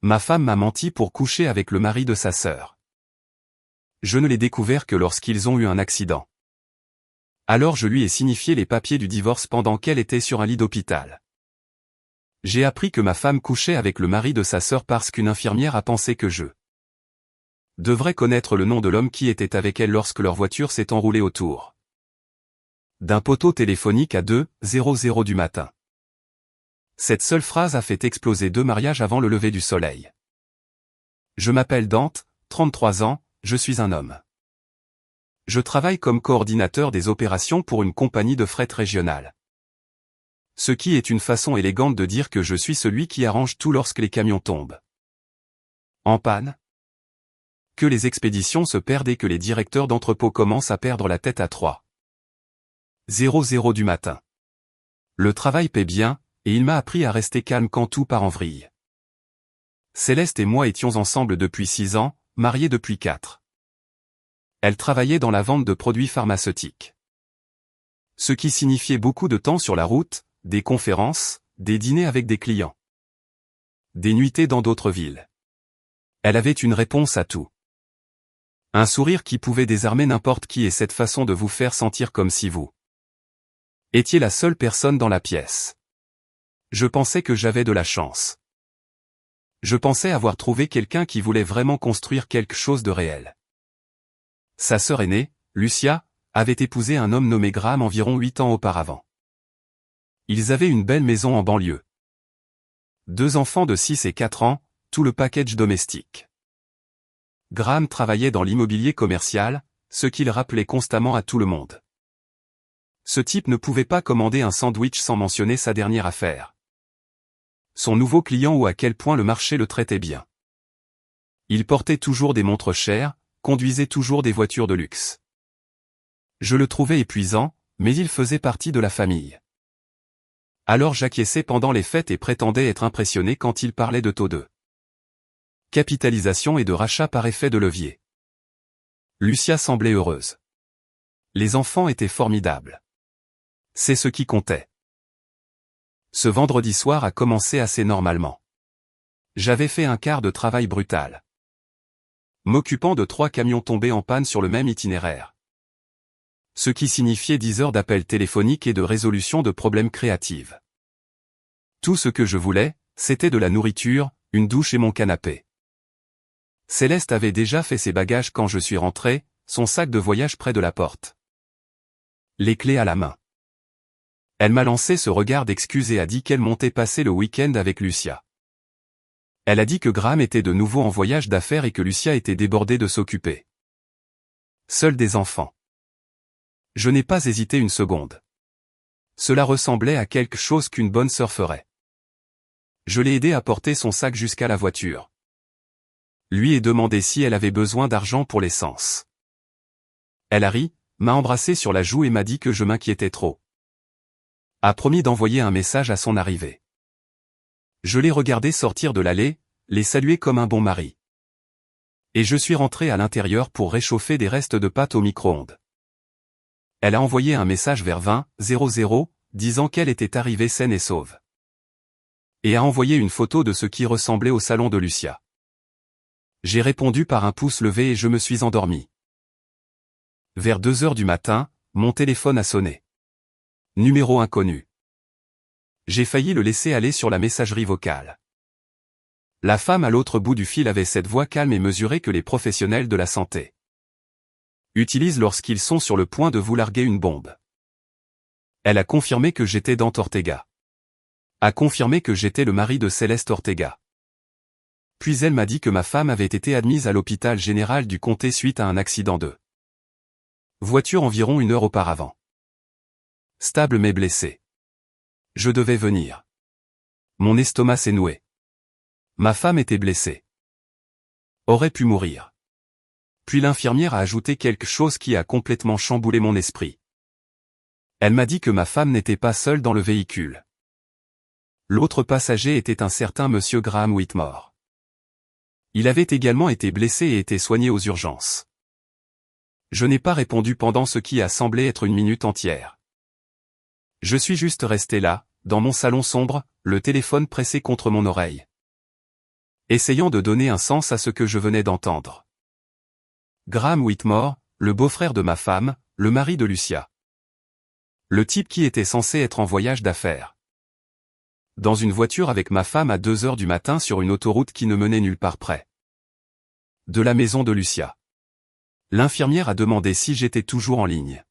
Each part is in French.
Ma femme m'a menti pour coucher avec le mari de sa sœur. Je ne l'ai découvert que lorsqu'ils ont eu un accident. Alors je lui ai signifié les papiers du divorce pendant qu'elle était sur un lit d'hôpital. J'ai appris que ma femme couchait avec le mari de sa sœur parce qu'une infirmière a pensé que je devrais connaître le nom de l'homme qui était avec elle lorsque leur voiture s'est enroulée autour d'un poteau téléphonique à 2h00 du matin. Cette seule phrase a fait exploser 2 mariages avant le lever du soleil. Je m'appelle Dante, 33 ans, je suis un homme. Je travaille comme coordinateur des opérations pour une compagnie de fret régionale. Ce qui est une façon élégante de dire que je suis celui qui arrange tout lorsque les camions tombent en panne. Que les expéditions se perdent et que les directeurs d'entrepôt commencent à perdre la tête à 3h00 du matin. Le travail paie bien, et il m'a appris à rester calme quand tout part en vrille. Céleste et moi étions ensemble depuis 6 ans, mariés depuis 4. Elle travaillait dans la vente de produits pharmaceutiques. Ce qui signifiait beaucoup de temps sur la route, des conférences, des dîners avec des clients. Des nuitées dans d'autres villes. Elle avait une réponse à tout. Un sourire qui pouvait désarmer n'importe qui et cette façon de vous faire sentir comme si vous étiez la seule personne dans la pièce. Je pensais que j'avais de la chance. Je pensais avoir trouvé quelqu'un qui voulait vraiment construire quelque chose de réel. Sa sœur aînée, Lucia, avait épousé un homme nommé Graham environ 8 ans auparavant. Ils avaient une belle maison en banlieue. 2 enfants de 6 et 4 ans, tout le package domestique. Graham travaillait dans l'immobilier commercial, ce qu'il rappelait constamment à tout le monde. Ce type ne pouvait pas commander un sandwich sans mentionner sa dernière affaire. Son nouveau client ou à quel point le marché le traitait bien. Il portait toujours des montres chères, conduisait toujours des voitures de luxe. Je le trouvais épuisant, mais il faisait partie de la famille. Alors j'acquiesçais pendant les fêtes et prétendais être impressionné quand il parlait de taux de capitalisation et de rachat par effet de levier. Lucia semblait heureuse. Les enfants étaient formidables. C'est ce qui comptait. Ce vendredi soir a commencé assez normalement. J'avais fait un quart de travail brutal. M'occupant de 3 camions tombés en panne sur le même itinéraire. Ce qui signifiait 10 heures d'appels téléphoniques et de résolution de problèmes créatifs. Tout ce que je voulais, c'était de la nourriture, une douche et mon canapé. Céleste avait déjà fait ses bagages quand je suis rentré, son sac de voyage près de la porte. Les clés à la main. Elle m'a lancé ce regard d'excuse et a dit qu'elle montait passer le week-end avec Lucia. Elle a dit que Graham était de nouveau en voyage d'affaires et que Lucia était débordée de s'occuper. Seuls des enfants. Je n'ai pas hésité une seconde. Cela ressemblait à quelque chose qu'une bonne sœur ferait. Je l'ai aidé à porter son sac jusqu'à la voiture. Lui ai demandé si elle avait besoin d'argent pour l'essence. Elle a ri, m'a embrassé sur la joue et m'a dit que je m'inquiétais trop. A promis d'envoyer un message à son arrivée. Je l'ai regardé sortir de l'allée, les saluer comme un bon mari. Et je suis rentré à l'intérieur pour réchauffer des restes de pâte au micro-ondes. Elle a envoyé un message vers 20h00, disant qu'elle était arrivée saine et sauve. Et a envoyé une photo de ce qui ressemblait au salon de Lucia. J'ai répondu par un pouce levé et je me suis endormi. Vers 2h du matin, mon téléphone a sonné. Numéro inconnu. J'ai failli le laisser aller sur la messagerie vocale. La femme à l'autre bout du fil avait cette voix calme et mesurée que les professionnels de la santé utilisent lorsqu'ils sont sur le point de vous larguer une bombe. Elle a confirmé que j'étais Dante Ortega. A confirmé que j'étais le mari de Céleste Ortega. Puis elle m'a dit que ma femme avait été admise à l'hôpital général du comté suite à un accident de voiture environ 1 heure auparavant. Stable mais blessée. Je devais venir. Mon estomac s'est noué. Ma femme était blessée. Aurait pu mourir. Puis l'infirmière a ajouté quelque chose qui a complètement chamboulé mon esprit. Elle m'a dit que ma femme n'était pas seule dans le véhicule. L'autre passager était un certain monsieur Graham Whitmore. Il avait également été blessé et était soigné aux urgences. Je n'ai pas répondu pendant ce qui a semblé être 1 minute entière. Je suis juste resté là, dans mon salon sombre, le téléphone pressé contre mon oreille. essayant de donner un sens à ce que je venais d'entendre. Graham Whitmore, le beau-frère de ma femme, le mari de Lucia. Le type qui était censé être en voyage d'affaires. Dans une voiture avec ma femme à 2 heures du matin sur une autoroute qui ne menait nulle part près de la maison de Lucia. L'infirmière a demandé si j'étais toujours en ligne.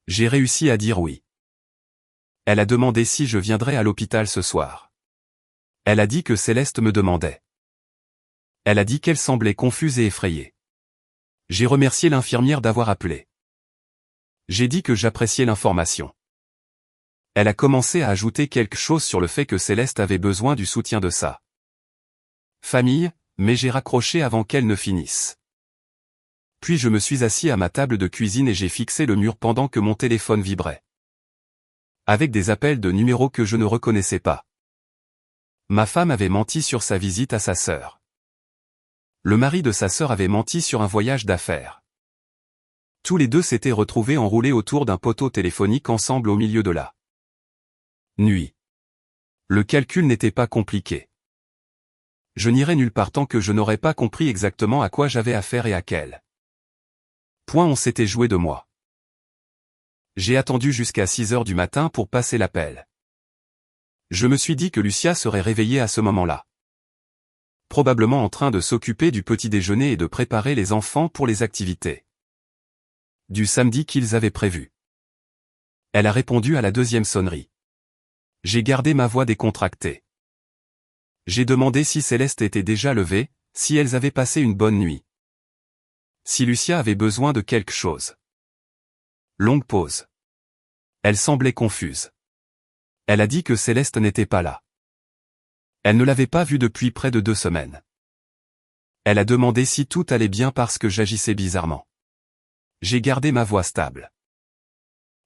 J'ai réussi à dire oui. Elle a demandé si je viendrais à l'hôpital ce soir. Elle a dit que Céleste me demandait. Elle a dit qu'elle semblait confuse et effrayée. J'ai remercié l'infirmière d'avoir appelé. J'ai dit que j'appréciais l'information. Elle a commencé à ajouter quelque chose sur le fait que Céleste avait besoin du soutien de sa famille, mais j'ai raccroché avant qu'elle ne finisse. Puis je me suis assis à ma table de cuisine et j'ai fixé le mur pendant que mon téléphone vibrait. Avec des appels de numéros que je ne reconnaissais pas. Ma femme avait menti sur sa visite à sa sœur. Le mari de sa sœur avait menti sur un voyage d'affaires. Tous les deux s'étaient retrouvés enroulés autour d'un poteau téléphonique ensemble au milieu de la nuit. Le calcul n'était pas compliqué. Je n'irais nulle part tant que je n'aurais pas compris exactement à quoi j'avais affaire et à quel point on s'était joué de moi. J'ai attendu jusqu'à 6 heures du matin pour passer l'appel. Je me suis dit que Lucia serait réveillée à ce moment-là. Probablement en train de s'occuper du petit déjeuner et de préparer les enfants pour les activités du samedi qu'ils avaient prévues. Elle a répondu à la deuxième sonnerie. J'ai gardé ma voix décontractée. J'ai demandé si Céleste était déjà levée, si elles avaient passé une bonne nuit. Si Lucia avait besoin de quelque chose. Longue pause. Elle semblait confuse. Elle a dit que Céleste n'était pas là. Elle ne l'avait pas vue depuis près de 2 semaines. Elle a demandé si tout allait bien parce que j'agissais bizarrement. J'ai gardé ma voix stable.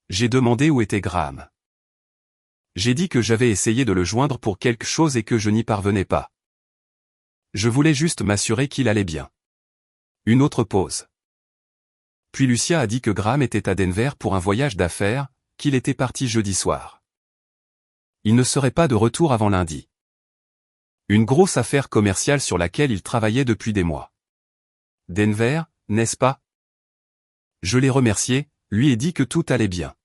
J'ai demandé où était Graham. J'ai dit que j'avais essayé de le joindre pour quelque chose et que je n'y parvenais pas. Je voulais juste m'assurer qu'il allait bien. Une autre pause. Puis Lucia a dit que Graham était à Denver pour un voyage d'affaires, qu'il était parti jeudi soir. Il ne serait pas de retour avant lundi. Une grosse affaire commerciale sur laquelle il travaillait depuis des mois. Denver, n'est-ce pas? Je l'ai remercié, lui ai dit que tout allait bien.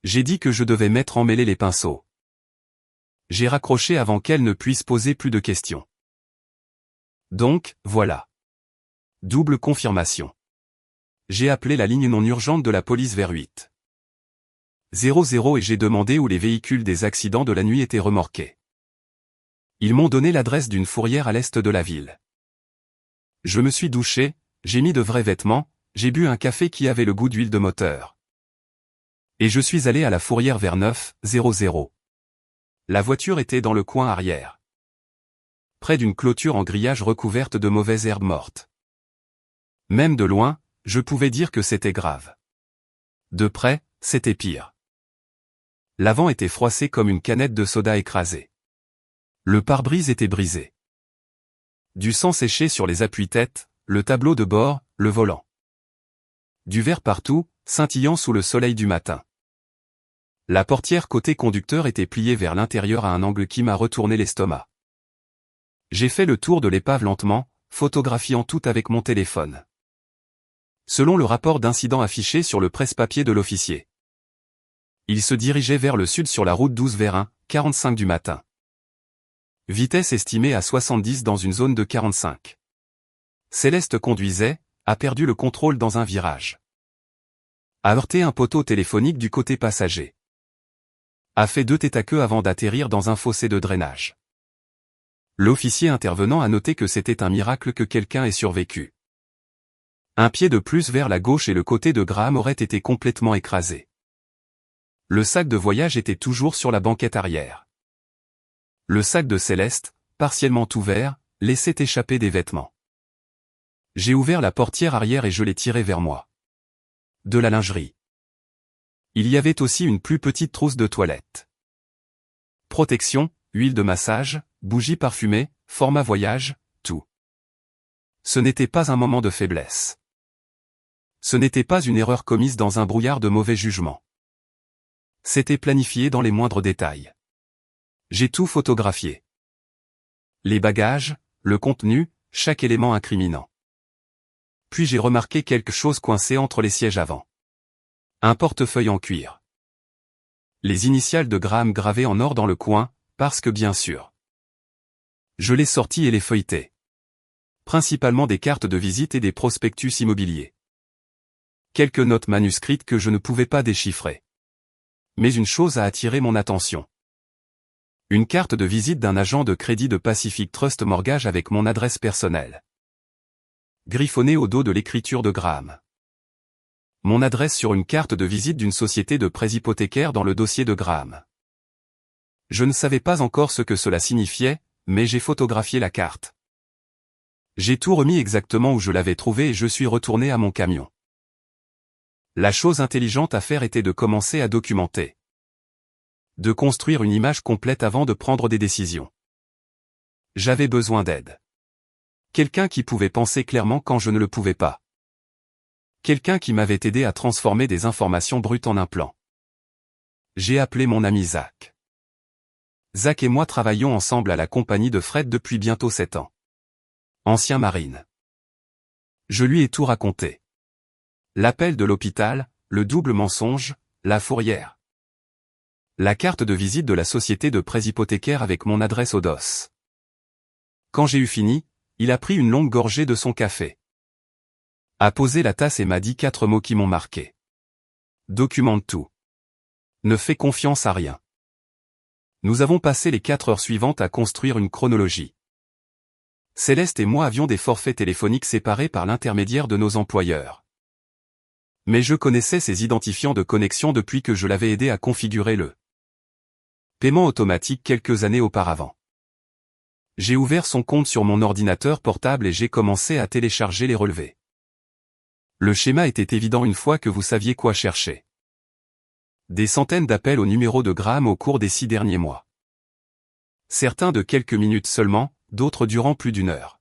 J'ai dit que je devais mettre emmêlés les pinceaux. J'ai raccroché avant qu'elle ne puisse poser plus de questions. Donc, voilà. Double confirmation. J'ai appelé la ligne non urgente de la police vers 800 et j'ai demandé où les véhicules des accidents de la nuit étaient remorqués. Ils m'ont donné l'adresse d'une fourrière à l'est de la ville. Je me suis douché, j'ai mis de vrais vêtements, j'ai bu un café qui avait le goût d'huile de moteur. Et je suis allé à la fourrière vers 900. La voiture était dans le coin arrière. Près d'une clôture en grillage recouverte de mauvaises herbes mortes. Même de loin, je pouvais dire que c'était grave. De près, c'était pire. L'avant était froissé comme une canette de soda écrasée. Le pare-brise était brisé. Du sang séché sur les appuis-têtes, le tableau de bord, le volant. Du verre partout, scintillant sous le soleil du matin. La portière côté conducteur était pliée vers l'intérieur à un angle qui m'a retourné l'estomac. J'ai fait le tour de l'épave lentement, photographiant tout avec mon téléphone. Selon le rapport d'incident affiché sur le presse-papier de l'officier. Il se dirigeait vers le sud sur la route 12 vers 1:45 du matin. Vitesse estimée à 70 dans une zone de 45. Céleste conduisait, a perdu le contrôle dans un virage. A heurté un poteau téléphonique du côté passager. A fait 2 tête-à-queue avant d'atterrir dans un fossé de drainage. L'officier intervenant a noté que c'était un miracle que quelqu'un ait survécu. Un pied de plus vers la gauche et le côté de Graham aurait été complètement écrasé. Le sac de voyage était toujours sur la banquette arrière. Le sac de Céleste, partiellement ouvert, laissait échapper des vêtements. J'ai ouvert la portière arrière et je l'ai tiré vers moi. De la lingerie. Il y avait aussi une plus petite trousse de toilette. Protection, huile de massage, bougies parfumées, format voyage, tout. Ce n'était pas un moment de faiblesse. Ce n'était pas une erreur commise dans un brouillard de mauvais jugement. C'était planifié dans les moindres détails. J'ai tout photographié. Les bagages, le contenu, chaque élément incriminant. Puis j'ai remarqué quelque chose coincé entre les sièges avant. Un portefeuille en cuir. Les initiales de Graham gravées en or dans le coin, parce que bien sûr. Je l'ai sorti et les feuilleté. Principalement des cartes de visite et des prospectus immobiliers. Quelques notes manuscrites que je ne pouvais pas déchiffrer. Mais une chose a attiré mon attention. Une carte de visite d'un agent de crédit de Pacific Trust Mortgage avec mon adresse personnelle. Griffonnée au dos de l'écriture de Graham. Mon adresse sur une carte de visite d'une société de prêts hypothécaires dans le dossier de Graham. Je ne savais pas encore ce que cela signifiait, mais j'ai photographié la carte. J'ai tout remis exactement où je l'avais trouvé et je suis retourné à mon camion. La chose intelligente à faire était de commencer à documenter. De construire une image complète avant de prendre des décisions. J'avais besoin d'aide. Quelqu'un qui pouvait penser clairement quand je ne le pouvais pas. Quelqu'un qui m'avait aidé à transformer des informations brutes en un plan. J'ai appelé mon ami Zach. Zach et moi travaillons ensemble à la compagnie de fret depuis bientôt 7 ans. Ancien marine. Je lui ai tout raconté. L'appel de l'hôpital, le double mensonge, la fourrière. La carte de visite de la société de prêts hypothécaires avec mon adresse au dos. Quand j'ai eu fini, il a pris une longue gorgée de son café. A posé la tasse et m'a dit 4 mots qui m'ont marqué. Documente tout. Ne fais confiance à rien. Nous avons passé les 4 heures suivantes à construire une chronologie. Céleste et moi avions des forfaits téléphoniques séparés par l'intermédiaire de nos employeurs. Mais je connaissais ses identifiants de connexion depuis que je l'avais aidé à configurer le paiement automatique quelques années auparavant. J'ai ouvert son compte sur mon ordinateur portable et j'ai commencé à télécharger les relevés. Le schéma était évident une fois que vous saviez quoi chercher. Des centaines d'appels au numéro de Graham au cours des 6 derniers mois. Certains de quelques minutes seulement, d'autres durant plus d'1 heure.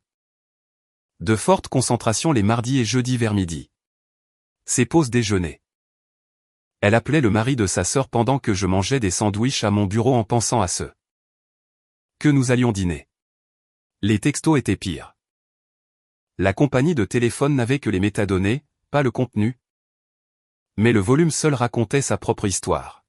De fortes concentrations les mardis et jeudis vers midi. Ses pauses déjeuner. Elle appelait le mari de sa sœur pendant que je mangeais des sandwichs à mon bureau en pensant à ce que nous allions dîner. Les textos étaient pires. La compagnie de téléphone n'avait que les métadonnées, pas le contenu. Mais le volume seul racontait sa propre histoire.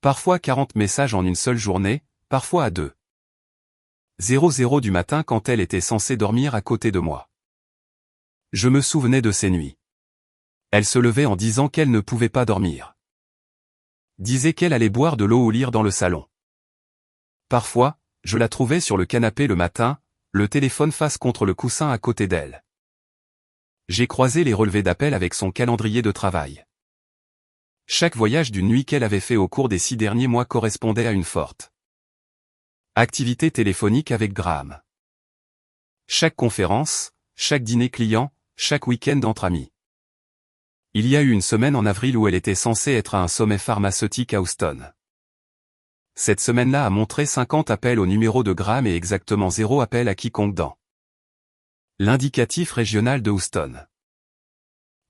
Parfois 40 messages en une seule journée, parfois à 2:00 du matin quand elle était censée dormir à côté de moi. Je me souvenais de ces nuits. Elle se levait en disant qu'elle ne pouvait pas dormir. Disait qu'elle allait boire de l'eau ou lire dans le salon. Parfois, je la trouvais sur le canapé le matin, le téléphone face contre le coussin à côté d'elle. J'ai croisé les relevés d'appel avec son calendrier de travail. Chaque voyage d'une nuit qu'elle avait fait au cours des 6 derniers mois correspondait à une forte activité téléphonique avec Graham. Chaque conférence, chaque dîner client, chaque week-end entre amis. Il y a eu une semaine en avril où elle était censée être à un sommet pharmaceutique à Houston. Cette semaine-là a montré 50 appels au numéro de Graham et exactement 0 appel à quiconque dans l'indicatif régional de Houston.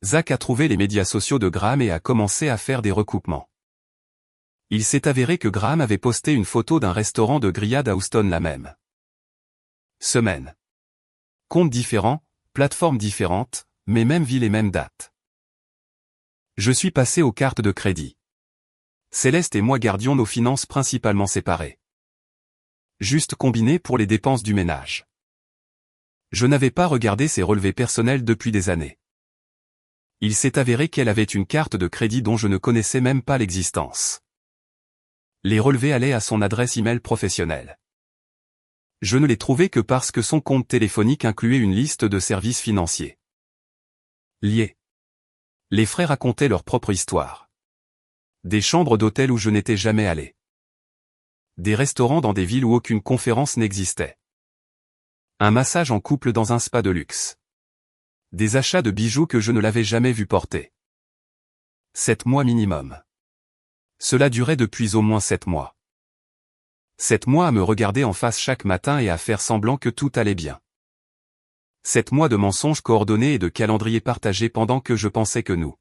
Zach a trouvé les médias sociaux de Graham et a commencé à faire des recoupements. Il s'est avéré que Graham avait posté une photo d'un restaurant de grillade à Houston la même semaine. Comptes différents, plateformes différentes, mais même ville et même date. Je suis passé aux cartes de crédit. Céleste et moi gardions nos finances principalement séparées. Juste combinées pour les dépenses du ménage. Je n'avais pas regardé ses relevés personnels depuis des années. Il s'est avéré qu'elle avait une carte de crédit dont je ne connaissais même pas l'existence. Les relevés allaient à son adresse email professionnelle. Je ne l'ai trouvé que parce que son compte téléphonique incluait une liste de services financiers liés. Les frais racontaient leur propre histoire. Des chambres d'hôtel où je n'étais jamais allé. Des restaurants dans des villes où aucune conférence n'existait. Un massage en couple dans un spa de luxe. Des achats de bijoux que je ne l'avais jamais vu porter. 7 mois minimum. Cela durait depuis au moins 7 mois. 7 mois à me regarder en face chaque matin et à faire semblant que tout allait bien. 7 mois de mensonges coordonnés et de calendriers partagés pendant que je pensais que nous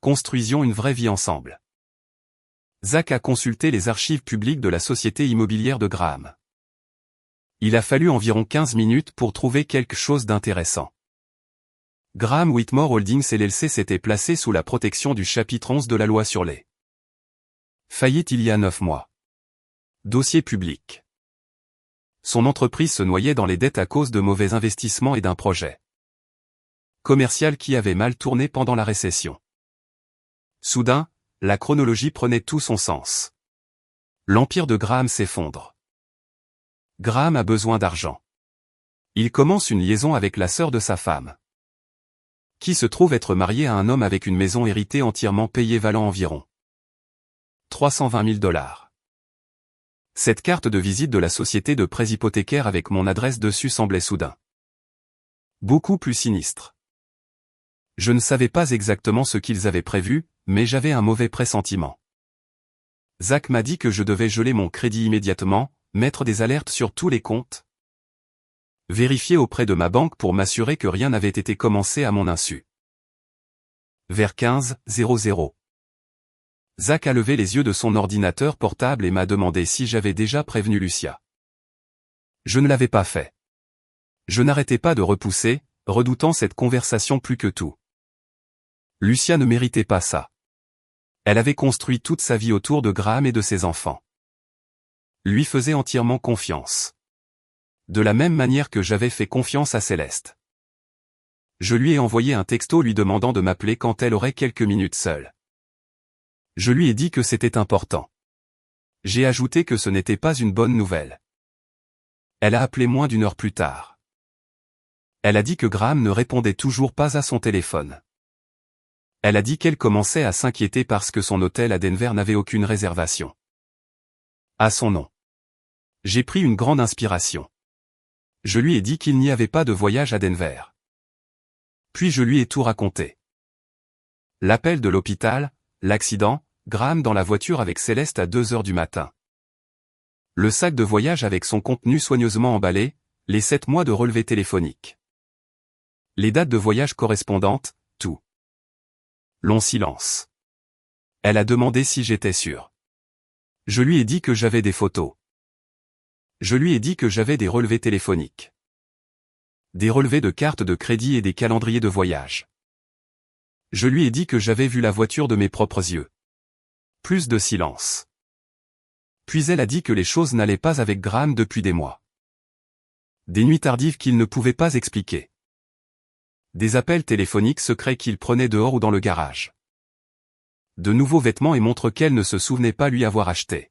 construisions une vraie vie ensemble. Zach a consulté les archives publiques de la société immobilière de Graham. Il a fallu environ 15 minutes pour trouver quelque chose d'intéressant. Graham Whitmore Holdings LLC s'était placé sous la protection du chapitre 11 de la loi sur les faillites il y a 9 mois. Dossier public. Son entreprise se noyait dans les dettes à cause de mauvais investissements et d'un projet commercial qui avait mal tourné pendant la récession. Soudain, la chronologie prenait tout son sens. L'empire de Graham s'effondre. Graham a besoin d'argent. Il commence une liaison avec la sœur de sa femme, qui se trouve être mariée à un homme avec une maison héritée entièrement payée valant environ 320 000 $. Cette carte de visite de la société de prêts hypothécaires avec mon adresse dessus semblait soudain beaucoup plus sinistre. Je ne savais pas exactement ce qu'ils avaient prévu, mais j'avais un mauvais pressentiment. Zach m'a dit que je devais geler mon crédit immédiatement, mettre des alertes sur tous les comptes, vérifier auprès de ma banque pour m'assurer que rien n'avait été commencé à mon insu. Vers 15h00. Zach a levé les yeux de son ordinateur portable et m'a demandé si j'avais déjà prévenu Lucia. Je ne l'avais pas fait. Je n'arrêtais pas de repousser, redoutant cette conversation plus que tout. Lucia ne méritait pas ça. Elle avait construit toute sa vie autour de Graham et de ses enfants. Lui faisait entièrement confiance. De la même manière que j'avais fait confiance à Céleste. Je lui ai envoyé un texto lui demandant de m'appeler quand elle aurait quelques minutes seule. Je lui ai dit que c'était important. J'ai ajouté que ce n'était pas une bonne nouvelle. Elle a appelé moins d'1 heure plus tard. Elle a dit que Graham ne répondait toujours pas à son téléphone. Elle a dit qu'elle commençait à s'inquiéter parce que son hôtel à Denver n'avait aucune réservation à son nom. J'ai pris une grande inspiration. Je lui ai dit qu'il n'y avait pas de voyage à Denver. Puis je lui ai tout raconté. L'appel de l'hôpital, l'accident, Graham dans la voiture avec Céleste à 2 heures du matin. Le sac de voyage avec son contenu soigneusement emballé, les 7 mois de relevé téléphonique. Les dates de voyage correspondantes, tout. Long silence. Elle a demandé si j'étais sûr. Je lui ai dit que j'avais des photos. Je lui ai dit que j'avais des relevés téléphoniques. Des relevés de cartes de crédit et des calendriers de voyage. Je lui ai dit que j'avais vu la voiture de mes propres yeux. Plus de silence. Puis elle a dit que les choses n'allaient pas avec Graham depuis des mois. Des nuits tardives qu'il ne pouvait pas expliquer. Des appels téléphoniques secrets qu'il prenait dehors ou dans le garage. De nouveaux vêtements et montres qu'elle ne se souvenait pas lui avoir achetés.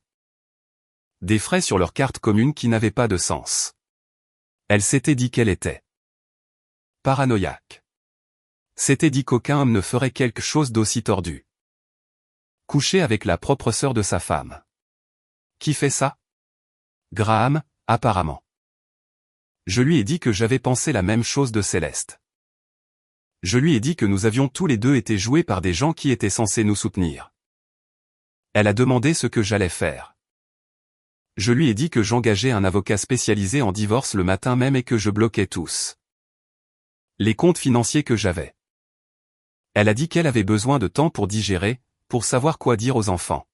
Des frais sur leur carte commune qui n'avaient pas de sens. Elle s'était dit qu'elle était paranoïaque. S'était dit qu'aucun homme ne ferait quelque chose d'aussi tordu. Coucher avec la propre sœur de sa femme. Qui fait ça? Graham, apparemment. Je lui ai dit que j'avais pensé la même chose de Céleste. Je lui ai dit que nous avions tous les deux été joués par des gens qui étaient censés nous soutenir. Elle a demandé ce que j'allais faire. Je lui ai dit que j'engageais un avocat spécialisé en divorce le matin même et que je bloquais tous les comptes financiers que j'avais. Elle a dit qu'elle avait besoin de temps pour digérer, pour savoir quoi dire aux enfants.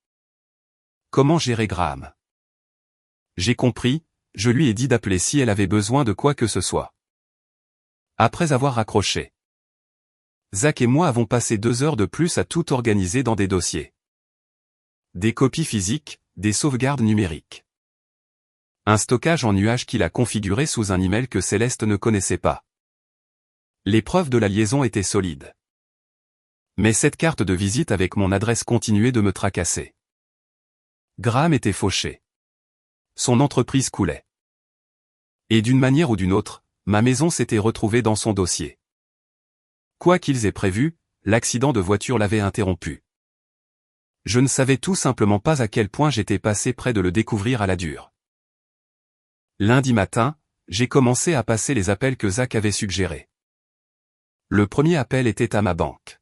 Comment gérer Graham? J'ai compris, je lui ai dit d'appeler si elle avait besoin de quoi que ce soit. Après avoir raccroché, Zach et moi avons passé 2 heures de plus à tout organiser dans des dossiers. Des copies physiques, des sauvegardes numériques. Un stockage en nuage qu'il a configuré sous un email que Céleste ne connaissait pas. Les preuves de la liaison étaient solides. Mais cette carte de visite avec mon adresse continuait de me tracasser. Graham était fauché. Son entreprise coulait. Et d'une manière ou d'une autre, ma maison s'était retrouvée dans son dossier. Quoi qu'ils aient prévu, l'accident de voiture l'avait interrompu. Je ne savais tout simplement pas à quel point j'étais passé près de le découvrir à la dure. Lundi matin, j'ai commencé à passer les appels que Zach avait suggérés. Le premier appel était à ma banque.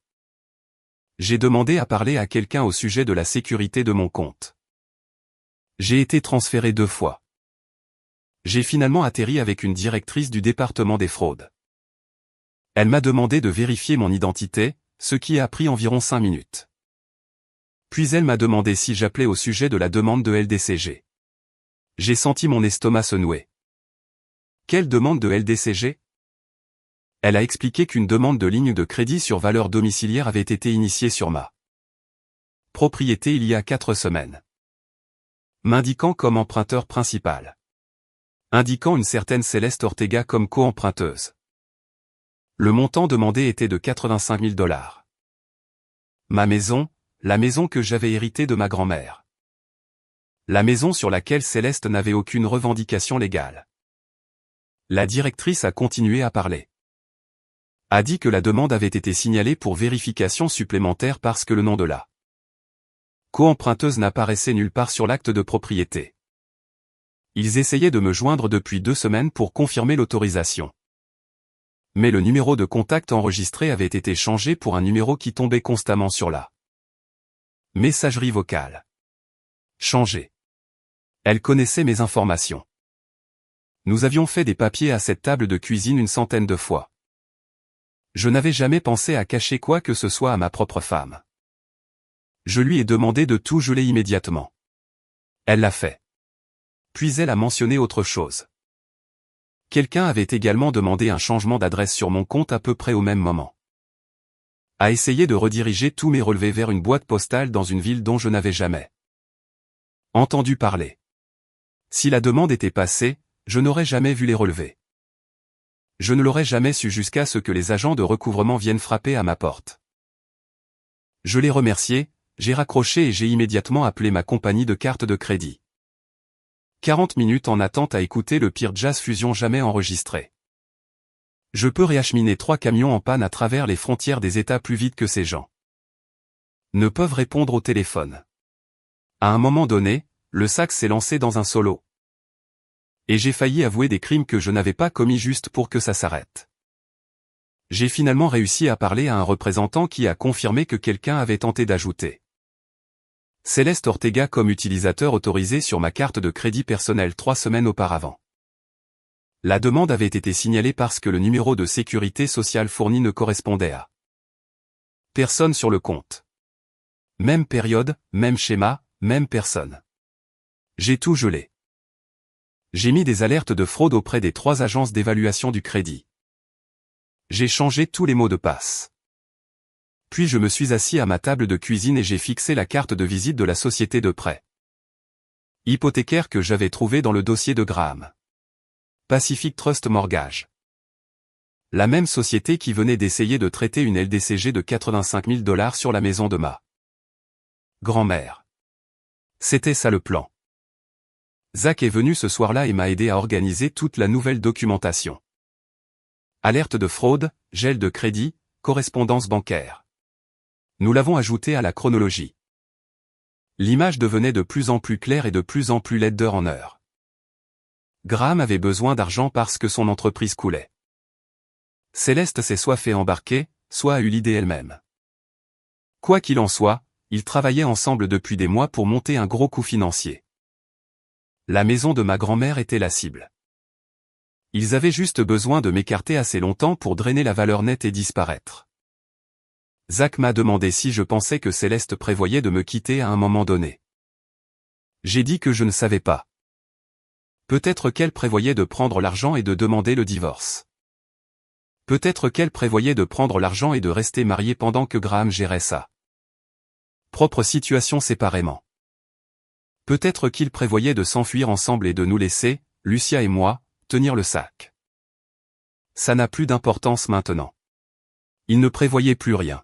J'ai demandé à parler à quelqu'un au sujet de la sécurité de mon compte. J'ai été transféré 2 fois. J'ai finalement atterri avec une directrice du département des fraudes. Elle m'a demandé de vérifier mon identité, ce qui a pris environ 5 minutes. Puis elle m'a demandé si j'appelais au sujet de la demande de LDCG. J'ai senti mon estomac se nouer. Quelle demande de LDCG? Elle a expliqué qu'une demande de ligne de crédit sur valeur domiciliaire avait été initiée sur ma propriété il y a 4 semaines. M'indiquant comme emprunteur principal. Indiquant une certaine Céleste Ortega comme co-emprunteuse. Le montant demandé était de 85 000 $. Ma maison, la maison que j'avais héritée de ma grand-mère. La maison sur laquelle Céleste n'avait aucune revendication légale. La directrice a continué à parler. A dit que la demande avait été signalée pour vérification supplémentaire parce que le nom de la co-emprunteuse n'apparaissait nulle part sur l'acte de propriété. Ils essayaient de me joindre depuis 2 semaines pour confirmer l'autorisation. Mais le numéro de contact enregistré avait été changé pour un numéro qui tombait constamment sur la messagerie vocale. Changé. Elle connaissait mes informations. Nous avions fait des papiers à cette table de cuisine une centaine de fois. Je n'avais jamais pensé à cacher quoi que ce soit à ma propre femme. Je lui ai demandé de tout geler immédiatement. Elle l'a fait. Puis elle a mentionné autre chose. Quelqu'un avait également demandé un changement d'adresse sur mon compte à peu près au même moment. A essayé de rediriger tous mes relevés vers une boîte postale dans une ville dont je n'avais jamais entendu parler. Si la demande était passée, je n'aurais jamais vu les relevés. Je ne l'aurais jamais su jusqu'à ce que les agents de recouvrement viennent frapper à ma porte. Je l'ai remercié, j'ai raccroché et j'ai immédiatement appelé ma compagnie de carte de crédit. 40 minutes en attente à écouter le pire jazz fusion jamais enregistré. Je peux réacheminer 3 camions en panne à travers les frontières des États plus vite que ces gens ne peuvent répondre au téléphone. À un moment donné, le sax s'est lancé dans un solo. Et j'ai failli avouer des crimes que je n'avais pas commis juste pour que ça s'arrête. J'ai finalement réussi à parler à un représentant qui a confirmé que quelqu'un avait tenté d'ajouter Céleste Ortega comme utilisateur autorisé sur ma carte de crédit personnelle 3 semaines auparavant. La demande avait été signalée parce que le numéro de sécurité sociale fourni ne correspondait à personne sur le compte. Même période, même schéma, même personne. J'ai tout gelé. J'ai mis des alertes de fraude auprès des 3 agences d'évaluation du crédit. J'ai changé tous les mots de passe. Puis je me suis assis à ma table de cuisine et j'ai fixé la carte de visite de la société de prêt hypothécaire que j'avais trouvée dans le dossier de Graham. Pacific Trust Mortgage. La même société qui venait d'essayer de traiter une LDCG de 85 000 $ sur la maison de ma grand-mère. C'était ça le plan. Zach est venu ce soir-là et m'a aidé à organiser toute la nouvelle documentation. Alerte de fraude, gel de crédit, correspondance bancaire. Nous l'avons ajouté à la chronologie. L'image devenait de plus en plus claire et de plus en plus laide d'heure en heure. Graham avait besoin d'argent parce que son entreprise coulait. Céleste s'est soit fait embarquer, soit a eu l'idée elle-même. Quoi qu'il en soit, ils travaillaient ensemble depuis des mois pour monter un gros coup financier. La maison de ma grand-mère était la cible. Ils avaient juste besoin de m'écarter assez longtemps pour drainer la valeur nette et disparaître. Zach m'a demandé si je pensais que Céleste prévoyait de me quitter à un moment donné. J'ai dit que je ne savais pas. Peut-être qu'elle prévoyait de prendre l'argent et de demander le divorce. Peut-être qu'elle prévoyait de prendre l'argent et de rester mariée pendant que Graham gérait sa propre situation séparément. Peut-être qu'ils prévoyaient de s'enfuir ensemble et de nous laisser, Lucia et moi, tenir le sac. Ça n'a plus d'importance maintenant. Ils ne prévoyaient plus rien.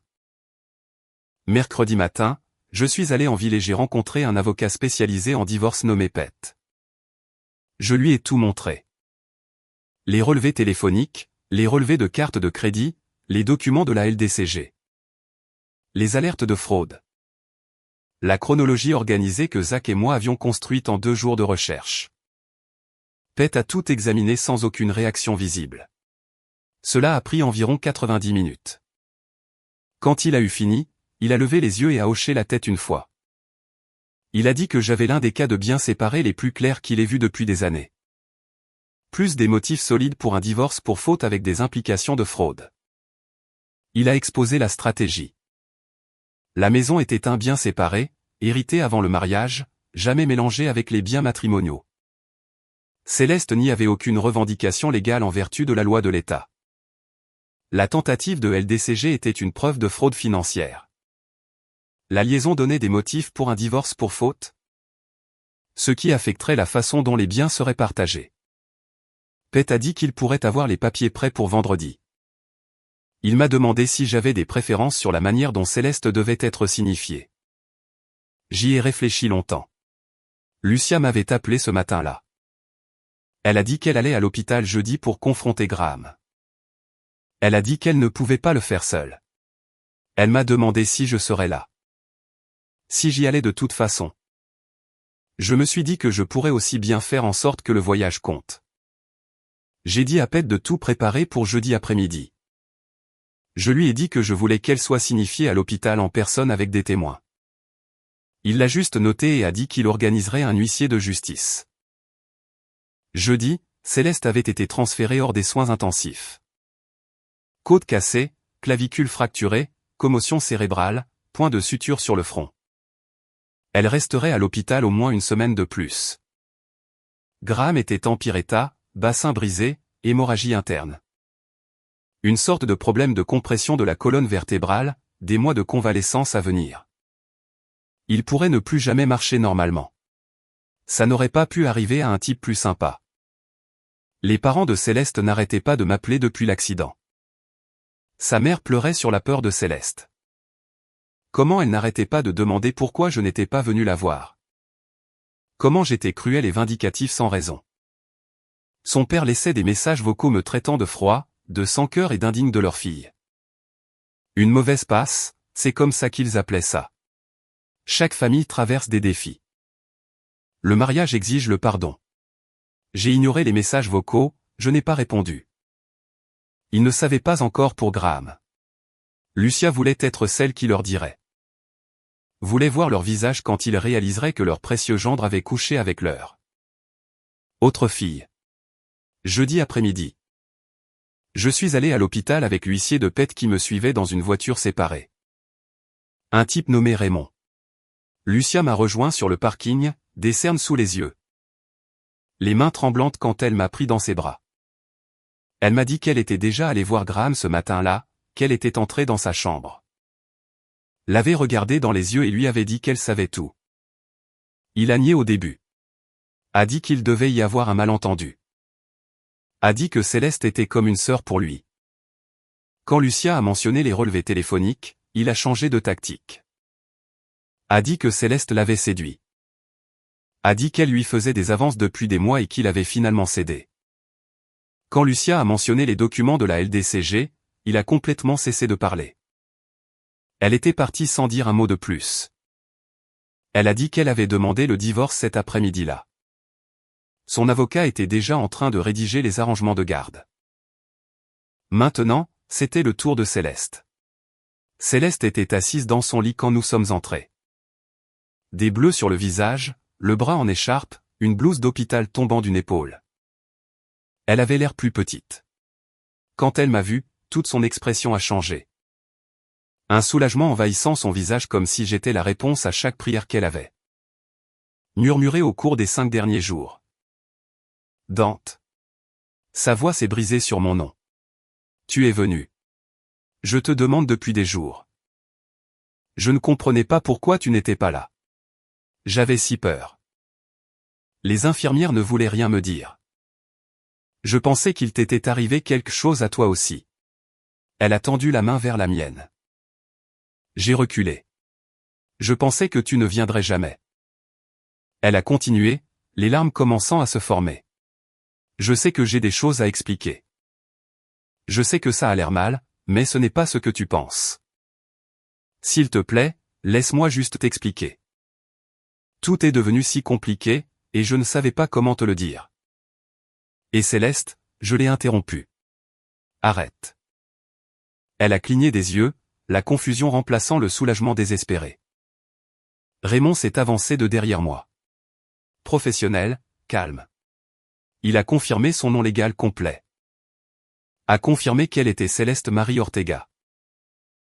Mercredi matin, je suis allé en ville et j'ai rencontré un avocat spécialisé en divorce nommé Pet. Je lui ai tout montré. Les relevés téléphoniques, les relevés de carte de crédit, les documents de la LDCG. Les alertes de fraude. La chronologie organisée que Zach et moi avions construite en 2 jours de recherche. Pet a tout examiné sans aucune réaction visible. Cela a pris environ 90 minutes. Quand il a eu fini, il a levé les yeux et a hoché la tête une fois. Il a dit que j'avais l'un des cas de bien séparés les plus clairs qu'il ait vus depuis des années. Plus des motifs solides pour un divorce pour faute avec des implications de fraude. Il a exposé la stratégie. La maison était un bien séparé, hérité avant le mariage, jamais mélangé avec les biens matrimoniaux. Céleste n'y avait aucune revendication légale en vertu de la loi de l'État. La tentative de LDCG était une preuve de fraude financière. La liaison donnait des motifs pour un divorce pour faute, ce qui affecterait la façon dont les biens seraient partagés. Pete a dit qu'il pourrait avoir les papiers prêts pour vendredi. Il m'a demandé si j'avais des préférences sur la manière dont Céleste devait être signifiée. J'y ai réfléchi longtemps. Lucia m'avait appelé ce matin-là. Elle a dit qu'elle allait à l'hôpital jeudi pour confronter Graham. Elle a dit qu'elle ne pouvait pas le faire seule. Elle m'a demandé si je serais là. Si j'y allais de toute façon. Je me suis dit que je pourrais aussi bien faire en sorte que le voyage compte. J'ai dit à Pete de tout préparer pour jeudi après-midi. Je lui ai dit que je voulais qu'elle soit signifiée à l'hôpital en personne avec des témoins. Il l'a juste noté et a dit qu'il organiserait un huissier de justice. Jeudi, Céleste avait été transférée hors des soins intensifs. Côte cassée, clavicule fracturée, commotion cérébrale, point de suture sur le front. Elle resterait à l'hôpital au moins une semaine de plus. Graham était en pire état, bassin brisé, hémorragie interne. Une sorte de problème de compression de la colonne vertébrale, des mois de convalescence à venir. Il pourrait ne plus jamais marcher normalement. Ça n'aurait pas pu arriver à un type plus sympa. Les parents de Céleste n'arrêtaient pas de m'appeler depuis l'accident. Sa mère pleurait sur la peur de Céleste. Comment elle n'arrêtait pas de demander pourquoi je n'étais pas venu la voir. Comment j'étais cruel et vindicatif sans raison. Son père laissait des messages vocaux me traitant de froid, de sans-cœur et d'indigne de leur fille. Une mauvaise passe, c'est comme ça qu'ils appelaient ça. Chaque famille traverse des défis. Le mariage exige le pardon. J'ai ignoré les messages vocaux, je n'ai pas répondu. Ils ne savaient pas encore pour Graham. Lucia voulait être celle qui leur dirait. Voulait voir leur visage quand ils réaliseraient que leur précieux gendre avait couché avec leur autre fille. Jeudi après-midi. Je suis allé à l'hôpital avec l'huissier de Pete qui me suivait dans une voiture séparée. Un type nommé Raymond. Lucia m'a rejoint sur le parking, des cernes sous les yeux. Les mains tremblantes quand elle m'a pris dans ses bras. Elle m'a dit qu'elle était déjà allée voir Graham ce matin-là, qu'elle était entrée dans sa chambre. L'avait regardé dans les yeux et lui avait dit qu'elle savait tout. Il a nié au début. A dit qu'il devait y avoir un malentendu. A dit que Céleste était comme une sœur pour lui. Quand Lucia a mentionné les relevés téléphoniques, il a changé de tactique. A dit que Céleste l'avait séduit. A dit qu'elle lui faisait des avances depuis des mois et qu'il avait finalement cédé. Quand Lucia a mentionné les documents de la LDCG, il a complètement cessé de parler. Elle était partie sans dire un mot de plus. Elle a dit qu'elle avait demandé le divorce cet après-midi-là. Son avocat était déjà en train de rédiger les arrangements de garde. Maintenant, c'était le tour de Céleste. Céleste était assise dans son lit quand nous sommes entrés. Des bleus sur le visage, le bras en écharpe, une blouse d'hôpital tombant d'une épaule. Elle avait l'air plus petite. Quand elle m'a vu, toute son expression a changé. Un soulagement envahissant son visage comme si j'étais la réponse à chaque prière qu'elle avait murmurée au cours des 5 derniers jours. Dante. Sa voix s'est brisée sur mon nom. Tu es venu. Je te demande depuis des jours. Je ne comprenais pas pourquoi tu n'étais pas là. J'avais si peur. Les infirmières ne voulaient rien me dire. Je pensais qu'il t'était arrivé quelque chose à toi aussi. Elle a tendu la main vers la mienne. J'ai reculé. Je pensais que tu ne viendrais jamais. Elle a continué, les larmes commençant à se former. Je sais que j'ai des choses à expliquer. Je sais que ça a l'air mal, mais ce n'est pas ce que tu penses. S'il te plaît, laisse-moi juste t'expliquer. Tout est devenu si compliqué, et je ne savais pas comment te le dire. Et Céleste, je l'ai interrompue. Arrête. Elle a cligné des yeux, la confusion remplaçant le soulagement désespéré. Raymond s'est avancé de derrière moi. Professionnel, calme. Il a confirmé son nom légal complet. A confirmé qu'elle était Céleste Marie Ortega.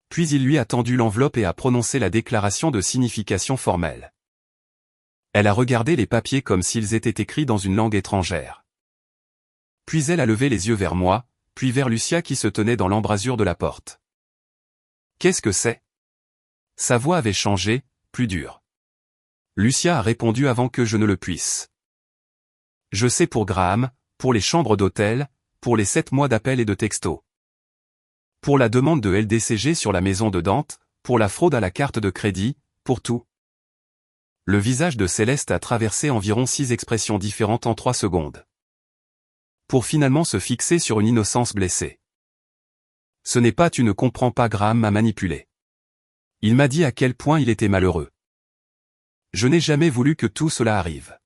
Puis il lui a tendu l'enveloppe et a prononcé la déclaration de signification formelle. Elle a regardé les papiers comme s'ils étaient écrits dans une langue étrangère. Puis elle a levé les yeux vers moi, puis vers Lucia qui se tenait dans l'embrasure de la porte. « Qu'est-ce que c'est » Sa voix avait changé, plus dure. Lucia a répondu avant que je ne le puisse. « Je sais pour Graham, pour les chambres d'hôtel, pour les 7 mois d'appels et de textos. Pour la demande de LDCG sur la maison de Dante, pour la fraude à la carte de crédit, pour tout. » Le visage de Céleste a traversé environ 6 expressions différentes en 3 secondes. Pour finalement se fixer sur une innocence blessée. « Ce n'est pas tu ne comprends pas, Graham m'a manipulé. Il m'a dit à quel point il était malheureux. Je n'ai jamais voulu que tout cela arrive.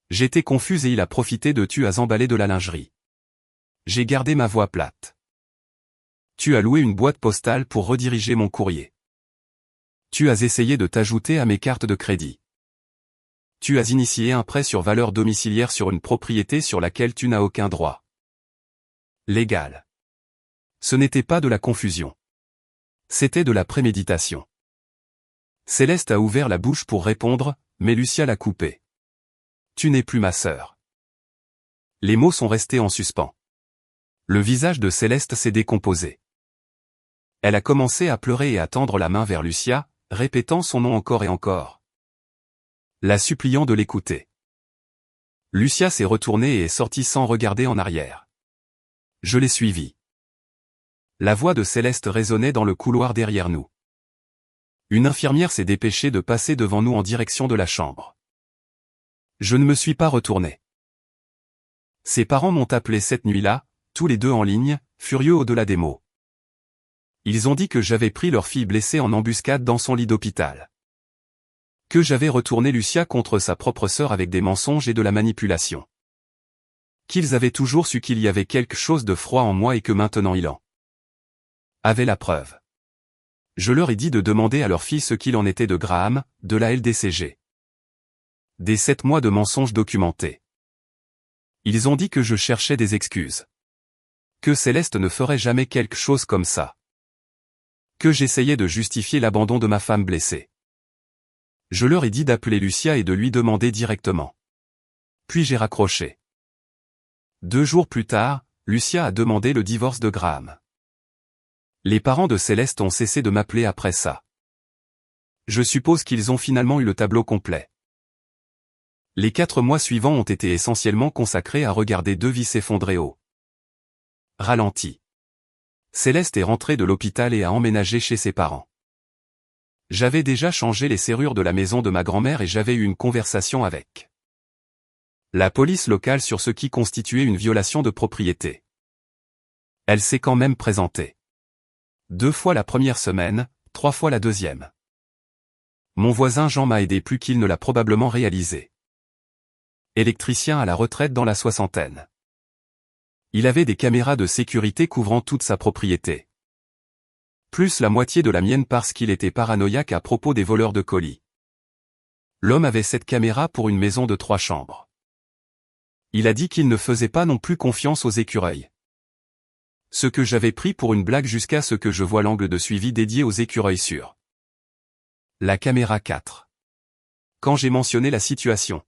J'étais confuse et il a profité de tu as emballé de la lingerie. J'ai gardé ma voix plate. Tu as loué une boîte postale pour rediriger mon courrier. Tu as essayé de t'ajouter à mes cartes de crédit. Tu as initié un prêt sur valeur domiciliaire sur une propriété sur laquelle tu n'as aucun droit légal. Ce n'était pas de la confusion. C'était de la préméditation. » Céleste a ouvert la bouche pour répondre, mais Lucia l'a coupé. « Tu n'es plus ma sœur. » Les mots sont restés en suspens. Le visage de Céleste s'est décomposé. Elle a commencé à pleurer et à tendre la main vers Lucia, répétant son nom encore et encore. La suppliant de l'écouter. Lucia s'est retournée et est sortie sans regarder en arrière. Je l'ai suivie. La voix de Céleste résonnait dans le couloir derrière nous. Une infirmière s'est dépêchée de passer devant nous en direction de la chambre. Je ne me suis pas retourné. Ses parents m'ont appelé cette nuit-là, tous les deux en ligne, furieux au-delà des mots. Ils ont dit que j'avais pris leur fille blessée en embuscade dans son lit d'hôpital. Que j'avais retourné Lucia contre sa propre sœur avec des mensonges et de la manipulation. Qu'ils avaient toujours su qu'il y avait quelque chose de froid en moi et que maintenant il en avait la preuve. Je leur ai dit de demander à leur fille ce qu'il en était de Graham, de la LDCG. Des 7 mois de mensonges documentés. Ils ont dit que je cherchais des excuses. Que Céleste ne ferait jamais quelque chose comme ça. Que j'essayais de justifier l'abandon de ma femme blessée. Je leur ai dit d'appeler Lucia et de lui demander directement. Puis j'ai raccroché. 2 jours plus tard, Lucia a demandé le divorce de Graham. Les parents de Céleste ont cessé de m'appeler après ça. Je suppose qu'ils ont finalement eu le tableau complet. Les 4 mois suivants ont été essentiellement consacrés à regarder 2 vies s'effondrer au ralenti. Céleste est rentrée de l'hôpital et a emménagé chez ses parents. J'avais déjà changé les serrures de la maison de ma grand-mère et j'avais eu une conversation avec la police locale sur ce qui constituait une violation de propriété. Elle s'est quand même présentée. 2 fois la première semaine, 3 fois la deuxième. Mon voisin Jean m'a aidé plus qu'il ne l'a probablement réalisé. Électricien à la retraite dans la soixantaine. Il avait des caméras de sécurité couvrant toute sa propriété. Plus la moitié de la mienne parce qu'il était paranoïaque à propos des voleurs de colis. L'homme avait cette caméra pour une maison de 3 chambres. Il a dit qu'il ne faisait pas non plus confiance aux écureuils. Ce que j'avais pris pour une blague jusqu'à ce que je voie l'angle de suivi dédié aux écureuils sur la caméra 4. Quand j'ai mentionné la situation,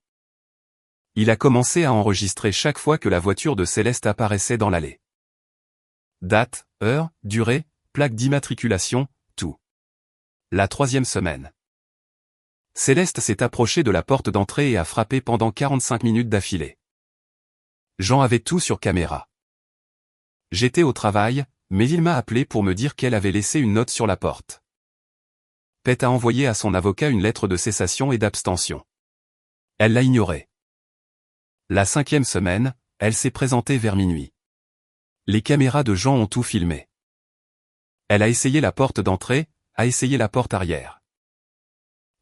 il a commencé à enregistrer chaque fois que la voiture de Céleste apparaissait dans l'allée. Date, heure, durée, plaque d'immatriculation, tout. La 3e semaine. Céleste s'est approchée de la porte d'entrée et a frappé pendant 45 minutes d'affilée. Jean avait tout sur caméra. J'étais au travail, mais il m'a appelé pour me dire qu'elle avait laissé une note sur la porte. Pet a envoyé à son avocat une lettre de cessation et d'abstention. Elle l'a ignorée. La 5e semaine, elle s'est présentée vers minuit. Les caméras de Jean ont tout filmé. Elle a essayé la porte d'entrée, a essayé la porte arrière.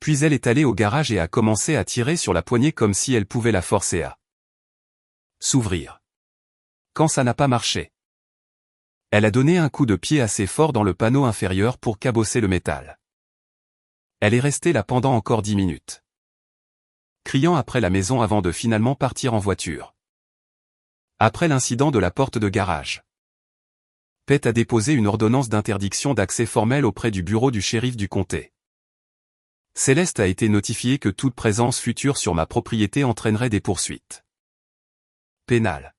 Puis elle est allée au garage et a commencé à tirer sur la poignée comme si elle pouvait la forcer à s'ouvrir. Quand ça n'a pas marché, elle a donné un coup de pied assez fort dans le panneau inférieur pour cabosser le métal. Elle est restée là pendant encore 10 minutes. Criant après la maison avant de finalement partir en voiture. Après l'incident de la porte de garage, Pet a déposé une ordonnance d'interdiction d'accès formelle auprès du bureau du shérif du comté. Céleste a été notifiée que toute présence future sur ma propriété entraînerait des poursuites pénales.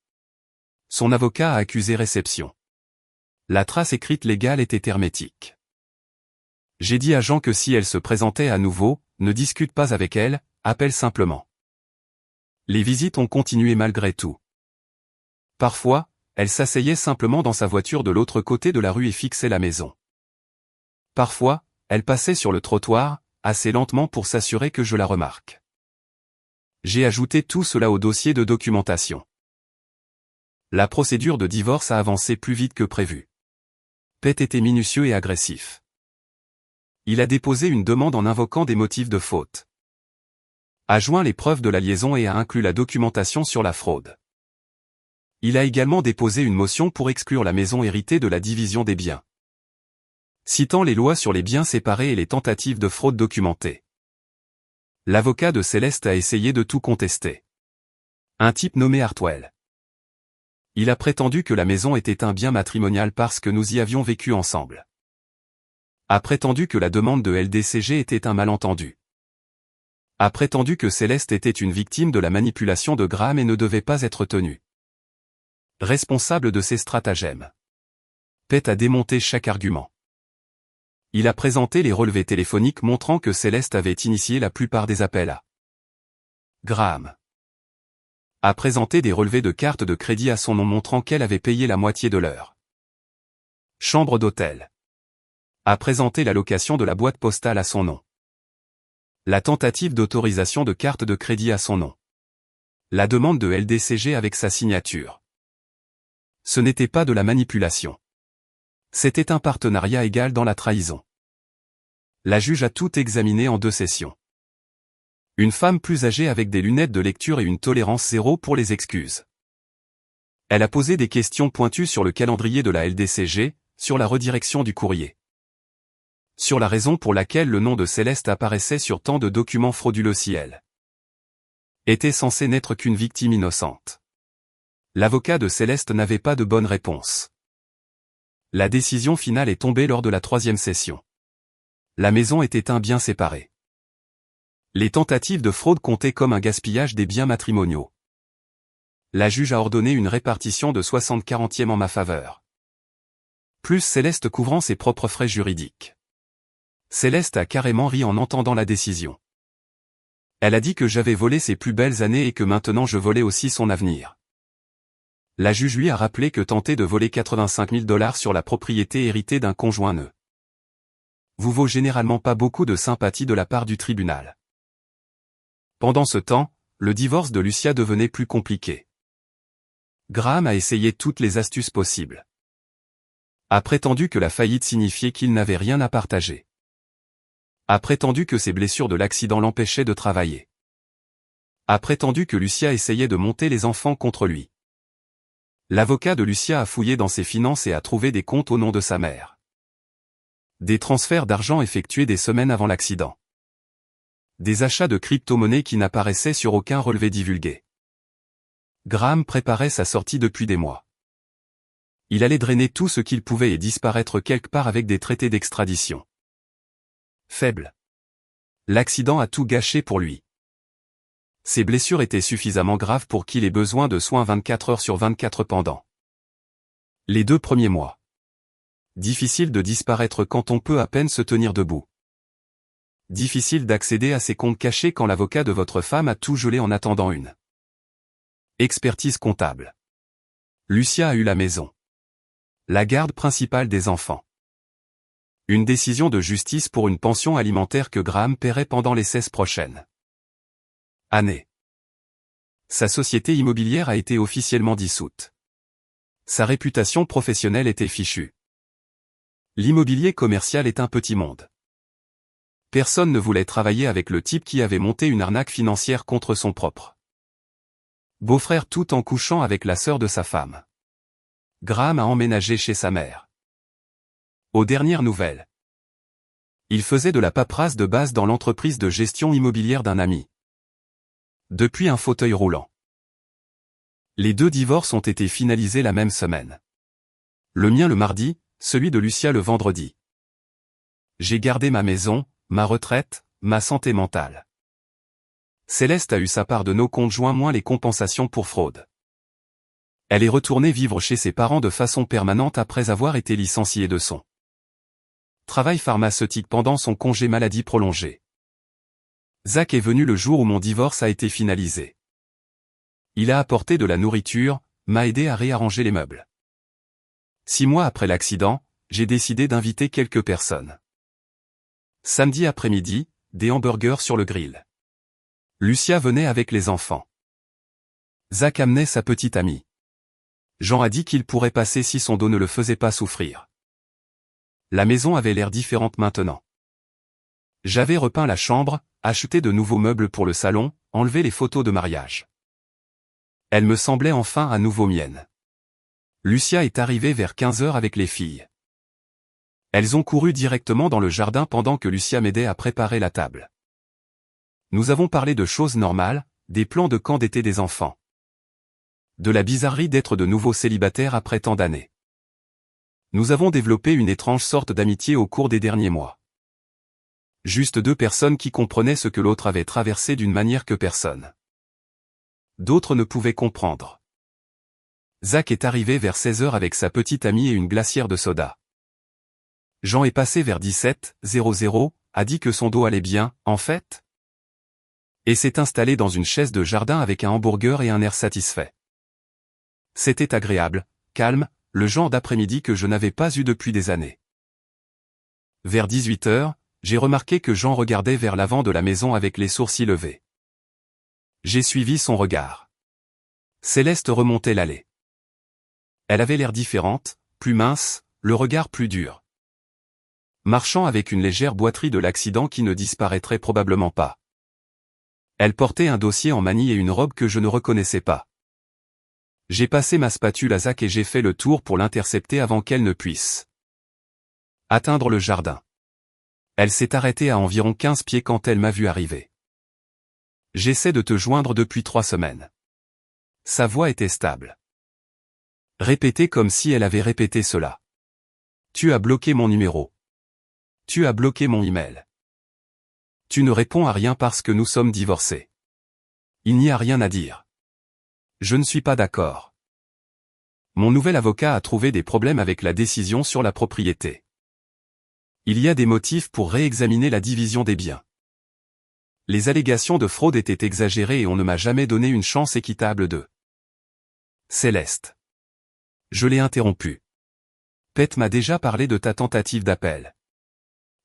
Son avocat a accusé réception. La trace écrite légale était hermétique. J'ai dit à Jean que si elle se présentait à nouveau, ne discute pas avec elle, appelle simplement. Les visites ont continué malgré tout. Parfois, elle s'asseyait simplement dans sa voiture de l'autre côté de la rue et fixait la maison. Parfois, elle passait sur le trottoir, assez lentement pour s'assurer que je la remarque. J'ai ajouté tout cela au dossier de documentation. La procédure de divorce a avancé plus vite que prévu. Pete était minutieux et agressif. Il a déposé une demande en invoquant des motifs de faute. A joint les preuves de la liaison et a inclus la documentation sur la fraude. Il a également déposé une motion pour exclure la maison héritée de la division des biens, citant les lois sur les biens séparés et les tentatives de fraude documentées. L'avocat de Céleste a essayé de tout contester. Un type nommé Hartwell. Il a prétendu que la maison était un bien matrimonial parce que nous y avions vécu ensemble. A prétendu que la demande de LDCG était un malentendu. A prétendu que Céleste était une victime de la manipulation de Graham et ne devait pas être tenue responsable de ses stratagèmes. Pete a démonté chaque argument. Il a présenté les relevés téléphoniques montrant que Céleste avait initié la plupart des appels à Graham. A présenté des relevés de cartes de crédit à son nom montrant qu'elle avait payé la moitié de leur chambre d'hôtel. A présenté la location de la boîte postale à son nom. La tentative d'autorisation de carte de crédit à son nom. La demande de LDCG avec sa signature. Ce n'était pas de la manipulation. C'était un partenariat égal dans la trahison. La juge a tout examiné en 2 sessions. Une femme plus âgée avec des lunettes de lecture et une tolérance zéro pour les excuses. Elle a posé des questions pointues sur le calendrier de la LDCG, sur la redirection du courrier. Sur la raison pour laquelle le nom de Céleste apparaissait sur tant de documents frauduleux si elle était censée n'être qu'une victime innocente. L'avocat de Céleste n'avait pas de bonne réponse. La décision finale est tombée lors de la 3e session. La maison était un bien séparé. Les tentatives de fraude comptaient comme un gaspillage des biens matrimoniaux. La juge a ordonné une répartition de 60/40 en ma faveur. Plus Céleste couvrant ses propres frais juridiques. Céleste a carrément ri en entendant la décision. Elle a dit que j'avais volé ses plus belles années et que maintenant je volais aussi son avenir. La juge lui a rappelé que tenter de voler 85 000 $ sur la propriété héritée d'un conjoint ne vous vaut généralement pas beaucoup de sympathie de la part du tribunal. Pendant ce temps, le divorce de Lucia devenait plus compliqué. Graham a essayé toutes les astuces possibles. A prétendu que la faillite signifiait qu'il n'avait rien à partager. A prétendu que ses blessures de l'accident l'empêchaient de travailler. A prétendu que Lucia essayait de monter les enfants contre lui. L'avocat de Lucia a fouillé dans ses finances et a trouvé des comptes au nom de sa mère. Des transferts d'argent effectués des semaines avant l'accident. Des achats de crypto-monnaies qui n'apparaissaient sur aucun relevé divulgué. Graham préparait sa sortie depuis des mois. Il allait drainer tout ce qu'il pouvait et disparaître quelque part avec des traités d'extradition. Faible. L'accident a tout gâché pour lui. Ses blessures étaient suffisamment graves pour qu'il ait besoin de soins 24 heures sur 24 pendant les 2 premiers mois. Difficile de disparaître quand on peut à peine se tenir debout. Difficile d'accéder à ses comptes cachés quand l'avocat de votre femme a tout gelé en attendant une expertise comptable. Lucia a eu la maison. La garde principale des enfants. Une décision de justice pour une pension alimentaire que Graham paierait pendant les 16 prochaines années. Sa société immobilière a été officiellement dissoute. Sa réputation professionnelle était fichue. L'immobilier commercial est un petit monde. Personne ne voulait travailler avec le type qui avait monté une arnaque financière contre son propre beau-frère tout en couchant avec la sœur de sa femme. Graham a emménagé chez sa mère. Aux dernières nouvelles, il faisait de la paperasse de base dans l'entreprise de gestion immobilière d'un ami. Depuis un fauteuil roulant. Les 2 divorces ont été finalisés la même semaine. Le mien le mardi, celui de Lucia le vendredi. J'ai gardé ma maison, ma retraite, ma santé mentale. Céleste a eu sa part de nos comptes joints moins les compensations pour fraude. Elle est retournée vivre chez ses parents de façon permanente après avoir été licenciée de son travail pharmaceutique pendant son congé maladie prolongé. Zach est venu le jour où mon divorce a été finalisé. Il a apporté de la nourriture, m'a aidé à réarranger les meubles. 6 mois après l'accident, j'ai décidé d'inviter quelques personnes. Samedi après-midi, des hamburgers sur le grill. Lucia venait avec les enfants. Zach amenait sa petite amie. Jean a dit qu'il pourrait passer si son dos ne le faisait pas souffrir. La maison avait l'air différente maintenant. J'avais repeint la chambre, acheté de nouveaux meubles pour le salon, enlevé les photos de mariage. Elle me semblait enfin à nouveau mienne. Lucia est arrivée vers 15h avec les filles. Elles ont couru directement dans le jardin pendant que Lucia m'aidait à préparer la table. Nous avons parlé de choses normales, des plans de camp d'été des enfants. De la bizarrerie d'être de nouveau célibataire après tant d'années. Nous avons développé une étrange sorte d'amitié au cours des derniers mois. Juste 2 personnes qui comprenaient ce que l'autre avait traversé d'une manière que personne d'autres ne pouvaient comprendre. Zach est arrivé vers 16h avec sa petite amie et une glacière de soda. Jean est passé vers 17h00, a dit que son dos allait bien, en fait, et s'est installé dans une chaise de jardin avec un hamburger et un air satisfait. C'était agréable, calme, le genre d'après-midi que je n'avais pas eu depuis des années. Vers 18h, j'ai remarqué que Jean regardait vers l'avant de la maison avec les sourcils levés. J'ai suivi son regard. Céleste remontait l'allée. Elle avait l'air différente, plus mince, le regard plus dur. Marchant avec une légère boiterie de l'accident qui ne disparaîtrait probablement pas. Elle portait un dossier en manille et une robe que je ne reconnaissais pas. J'ai passé ma spatule à Zach et j'ai fait le tour pour l'intercepter avant qu'elle ne puisse atteindre le jardin. Elle s'est arrêtée à environ 15 pieds quand elle m'a vu arriver. J'essaie de te joindre depuis 3 semaines. Sa voix était stable. Répétée comme si elle avait répété cela. Tu as bloqué mon numéro. Tu as bloqué mon email. Tu ne réponds à rien parce que nous sommes divorcés. Il n'y a rien à dire. Je ne suis pas d'accord. Mon nouvel avocat a trouvé des problèmes avec la décision sur la propriété. Il y a des motifs pour réexaminer la division des biens. Les allégations de fraude étaient exagérées et on ne m'a jamais donné une chance équitable de Céleste. Je l'ai interrompu. Pet m'a déjà parlé de ta tentative d'appel.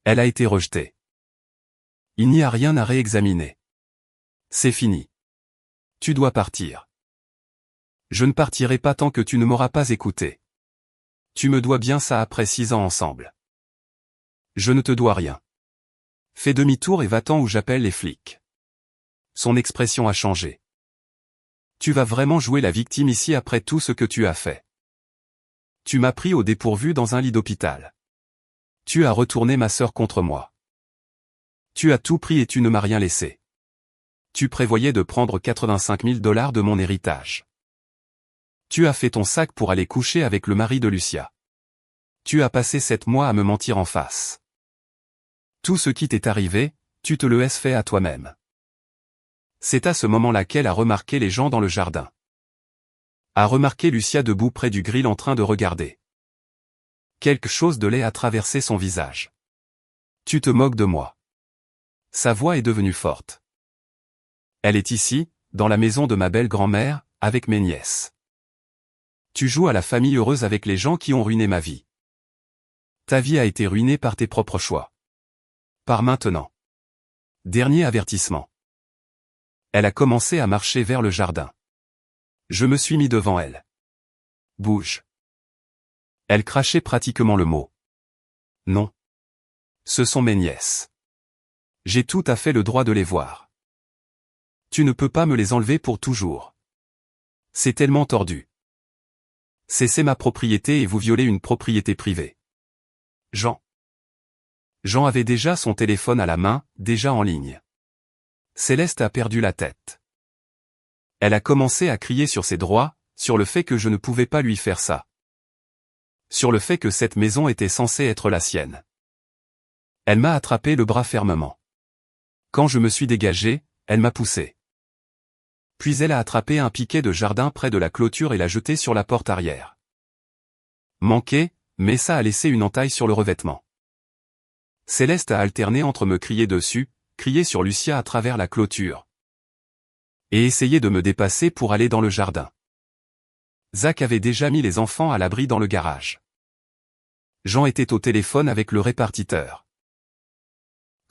Elle a été rejetée. Il n'y a rien à réexaminer. C'est fini. Tu dois partir. Je ne partirai pas tant que tu ne m'auras pas écouté. Tu me dois bien ça après 6 ans ensemble. Je ne te dois rien. Fais demi-tour et va-t'en où j'appelle les flics. Son expression a changé. Tu vas vraiment jouer la victime ici après tout ce que tu as fait. Tu m'as pris au dépourvu dans un lit d'hôpital. Tu as retourné ma sœur contre moi. Tu as tout pris et tu ne m'as rien laissé. Tu prévoyais de prendre 85 000 $ de mon héritage. Tu as fait ton sac pour aller coucher avec le mari de Lucia. Tu as passé 7 mois à me mentir en face. Tout ce qui t'est arrivé, tu te le es fait à toi-même. C'est à ce moment-là qu'elle a remarqué les gens dans le jardin. A remarqué Lucia debout près du grill en train de regarder. Quelque chose de laid a traversé son visage. Tu te moques de moi. Sa voix est devenue forte. Elle est ici, dans la maison de ma belle-grand-mère, avec mes nièces. Tu joues à la famille heureuse avec les gens qui ont ruiné ma vie. Ta vie a été ruinée par tes propres choix. Par maintenant. Dernier avertissement. Elle a commencé à marcher vers le jardin. Je me suis mis devant elle. Bouge. Elle crachait pratiquement le mot. Non. Ce sont mes nièces. J'ai tout à fait le droit de les voir. Tu ne peux pas me les enlever pour toujours. C'est tellement tordu. C'est ma propriété et vous violez une propriété privée. Jean. Jean avait déjà son téléphone à la main, déjà en ligne. Céleste a perdu la tête. Elle a commencé à crier sur ses droits, sur le fait que je ne pouvais pas lui faire ça. Sur le fait que cette maison était censée être la sienne. Elle m'a attrapé le bras fermement. Quand je me suis dégagé, elle m'a poussé. Puis elle a attrapé un piquet de jardin près de la clôture et l'a jeté sur la porte arrière. Manqué, mais ça a laissé une entaille sur le revêtement. Céleste a alterné entre me crier dessus, crier sur Lucia à travers la clôture, et essayer de me dépasser pour aller dans le jardin. Zach avait déjà mis les enfants à l'abri dans le garage. Jean était au téléphone avec le répartiteur.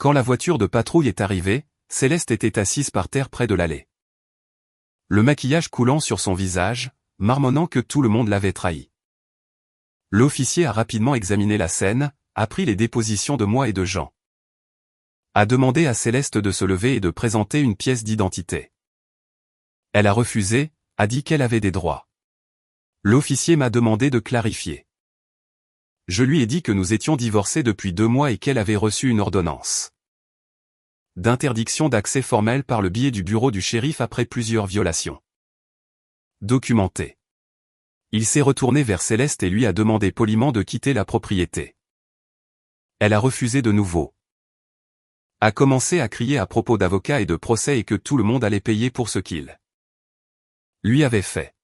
Quand la voiture de patrouille est arrivée, Céleste était assise par terre près de l'allée. Le maquillage coulant sur son visage, marmonnant que tout le monde l'avait trahi. L'officier a rapidement examiné la scène, a pris les dépositions de moi et de Jean. A demandé à Céleste de se lever et de présenter une pièce d'identité. Elle a refusé, a dit qu'elle avait des droits. L'officier m'a demandé de clarifier. Je lui ai dit que nous étions divorcés depuis 2 mois et qu'elle avait reçu une ordonnance d'interdiction d'accès formel par le biais du bureau du shérif après plusieurs violations documentées. Il s'est retourné vers Céleste et lui a demandé poliment de quitter la propriété. Elle a refusé de nouveau. A commencé à crier à propos d'avocats et de procès et que tout le monde allait payer pour ce qu'il lui avait fait.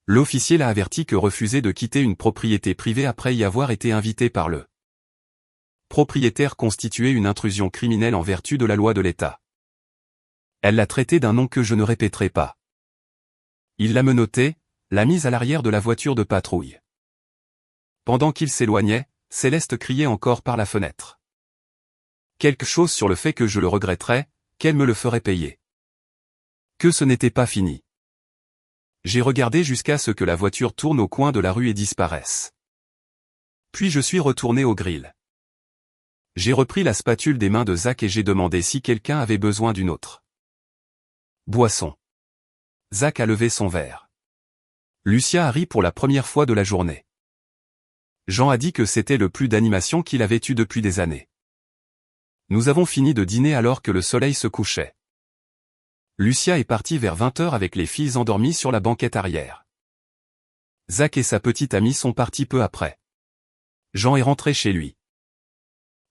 L'officier l'a averti que refuser de quitter une propriété privée après y avoir été invité par le propriétaire constituait une intrusion criminelle en vertu de la loi de l'État. Elle l'a traité d'un nom que je ne répéterai pas. Il l'a menotté, l'a mise à l'arrière de la voiture de patrouille. Pendant qu'il s'éloignait, Céleste criait encore par la fenêtre. Quelque chose sur le fait que je le regretterais, qu'elle me le ferait payer. Que ce n'était pas fini. J'ai regardé jusqu'à ce que la voiture tourne au coin de la rue et disparaisse. Puis je suis retourné au grill. J'ai repris la spatule des mains de Zach et j'ai demandé si quelqu'un avait besoin d'une autre boisson. Zach a levé son verre. Lucia a ri pour la première fois de la journée. Jean a dit que c'était le plus d'animation qu'il avait eu depuis des années. Nous avons fini de dîner alors que le soleil se couchait. Lucia est partie vers 20h avec les filles endormies sur la banquette arrière. Zach et sa petite amie sont partis peu après. Jean est rentré chez lui.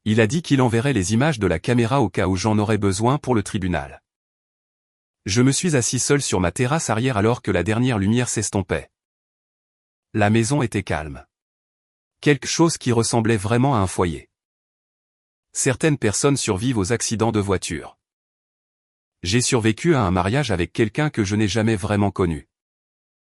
Il a dit qu'il enverrait les images de la caméra au cas où j'en aurais besoin pour le tribunal. Je me suis assis seul sur ma terrasse arrière alors que la dernière lumière s'estompait. La maison était calme. Quelque chose qui ressemblait vraiment à un foyer. Certaines personnes survivent aux accidents de voiture. J'ai survécu à un mariage avec quelqu'un que je n'ai jamais vraiment connu.